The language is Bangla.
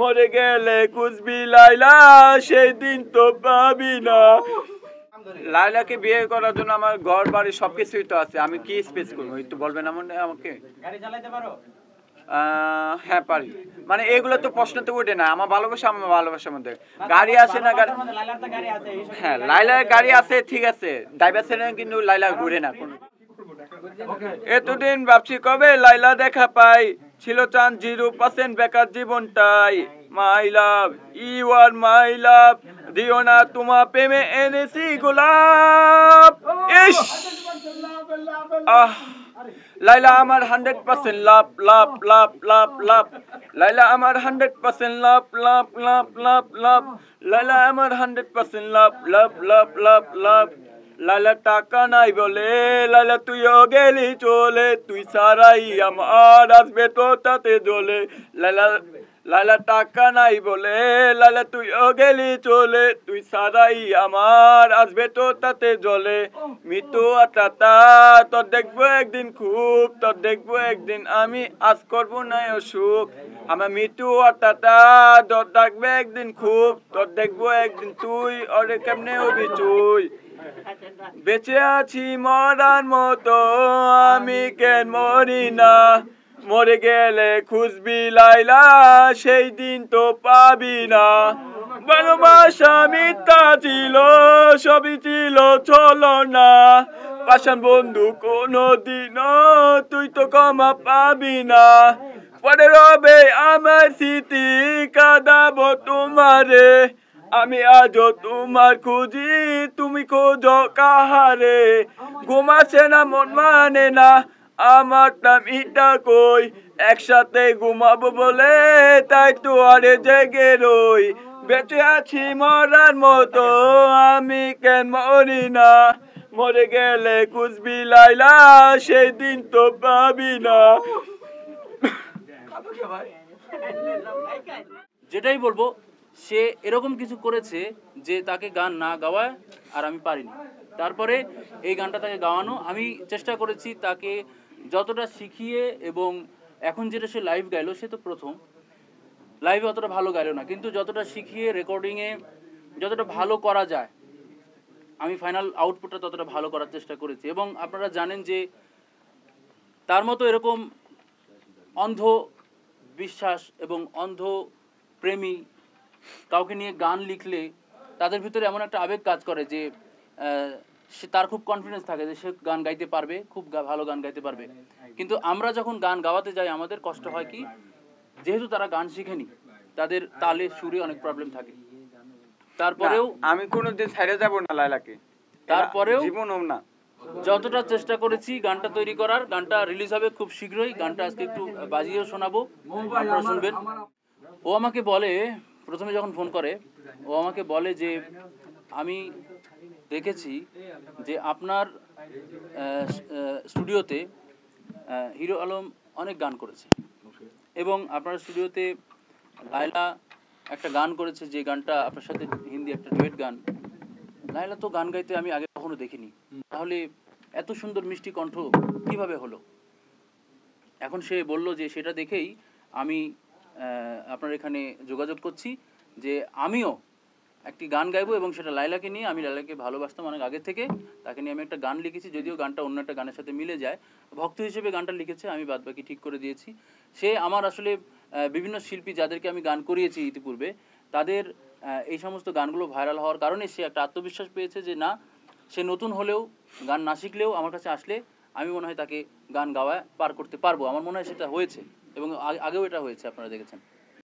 মরে গেলে খুঁজবি লাইলা সেই দিন তো পাবি না। লাইলাকে বিয়ে করার জন্য আমার ঘর বাড়ি সবকিছুই তো আছে, আমি কি স্পেস করবো একটু বলবেন আমাকে? গাড়ি চালাতে পারো? হ্যাঁ পারি, মানে এগুলো তো প্রশ্ন তো উঠে না। আমার ভালোবাসার মধ্যে গাড়ি আছে না, হ্যাঁ লাইলার গাড়ি আছে ঠিক আছে, ড্রাইভার ছেলে কিন্তু লাইলা ঘুরে না কোনো। এতদিন ভাবছি কবে লাইলা দেখা পাই, ছিল চান 0% বেকার জীবনটাই। মাই লাভ ইউ আর মাই লাভ, দিও না তোমার প্রেমে এনেছি গোলাপ। ইস লাইলা আমার 100% লাভ লাভ লাভ লাভ লাভ, লাইলা আমার 100% লাভ লাভ লাভ লাভ লাভ, লাইলা আমার 100% লাভ লাভ লাভ লাভ লাভ। লাইলা টাকা নাই বলে লাইলা তুইও গেলি চলে, তুই সারাই আমার আসবে তো তাতে জ্বলে। লাইলা টাকা নাই বলে লাইলা তুইও গেলি চলে, তুই সারাই আমার আসবে তো তাতে জ্বলে। মৃত্যু আটাটা তোর দেখবো একদিন খুব, তোর দেখবো একদিন আমি আজ করবো না অসুখ। আমার মৃত্যু আটাটা তোর ডাকবে একদিন খুব, তোর দেখবো একদিন তুই ওরে কেমনে হবি তুই। বেঁচে আছি মরার মতো আমি কেন মরি না, মরে গেলে খুঁজবি লাইলা সেই দিন তো পাবি না। ভালোবাসা মিথ্যা ছিল, সবই ছিল চলো না, পাষাণ বন্ধু কোনদিনও তুই তো ক্ষমা পাবি না। পরে রবে আমার স্মৃতি কাঁদাবো তোমারে, আমি আজও তোমার খুঁজি তুমি খোঁজো কাহারে। ঘুমাছে না মন মানে না আমারটা মিটা কই, একসাথে ঘুমাবো বলে তাই তো আরে জেগে রই। বেঁচে আছি মরার মতো আমি কেন মরি না, মরে গেলে খুঁজবি লাইলা সেই দিন তো পাবি না। যেটাই বলবো সে এরকম কিছু করেছে যে তাকে গান না গাওয়ায় আর আমি পারিনি। তারপরে এই গানটা তাকে গাওয়ানো, আমি চেষ্টা করেছি তাকে যতটা শিখিয়ে, এবং এখন যেটা সে লাইভ গাইলো, সে তো প্রথম লাইভে অতটা ভালো গাইলো না, কিন্তু যতটা শিখিয়ে রেকর্ডিংয়ে যতটা ভালো করা যায় আমি ফাইনাল আউটপুটটা ততটা ভালো করার চেষ্টা করেছি। এবং আপনারা জানেন যে তার মতো এরকম অন্ধ বিশ্বাস এবং অন্ধ প্রেমী কাউকে নিয়ে গান লিখলে তাদের ভিতরে এমন একটা আবেগ কাজ করে যে সে তার খুব কনফিডেন্স থাকে যে সে গান গাইতে পারবে, খুব ভালো গান গাইতে পারবে। কিন্তু আমরা যখন গান গাওয়াতে যাই আমাদের কষ্ট হয় কি, যেহেতু তারা গান শিখেনি তাদের তালে সুরে অনেক প্রবলেম থাকে। তারপরেও আমি কোনোদিন ছেড়ে যাব না লাইলাকে, তারপরেও জীবনও না। যতটা চেষ্টা করেছি গানটা তৈরি করার, গানটা রিলিজ হবে খুব শীঘ্রই। গানটা আজকে একটু বাজিয়েও শোনাবো, আপনারা শুনবেন। ও আমাকে বলে, প্রথমে যখন ফোন করে ও আমাকে বলে যে আমি দেখেছি যে আপনার স্টুডিওতে হিরো আলম অনেক গান করেছে, এবং আপনার স্টুডিওতে লায়লা একটা গান করেছে, যে গানটা আপনার সাথে হিন্দি একটা ডুয়েট গান। লায়লা তো গান গাইতে আমি আগে কখনো দেখিনি, তাহলে এত সুন্দর মিষ্টি কণ্ঠ কিভাবে হলো? এখন সে বলল যে সেটা দেখেই আমি আপনার এখানে যোগাযোগ করছি যে আমিও একটি গান গাইবো, এবং সেটা লায়লাকে নিয়ে। আমি লায়লাকে ভালোবাসতাম অনেক আগে থেকে, তাকে নিয়ে আমি একটা গান লিখেছি, যদিও গানটা অন্য একটা গানের সাথে মিলে যায়। ভক্ত হিসেবে গানটা লিখেছে, আমি বাদবাকি ঠিক করে দিয়েছি। সে আমার আসলে বিভিন্ন শিল্পী যাদেরকে আমি গান করিয়েছি ইতিপূর্বে, তাদের এই সমস্ত গানগুলো ভাইরাল হওয়ার কারণে সে একটা আত্মবিশ্বাস পেয়েছে যে না, সে নতুন হলেও গান না শিখলেও আমার কাছে আসলে আমি মনে হয় তাকে গান গাওয়ায় পার করতে পারবো। আমার মনে হয় সেটা হয়েছে, এবং আগেও এটা হয়েছে, আপনারা দেখেছেন।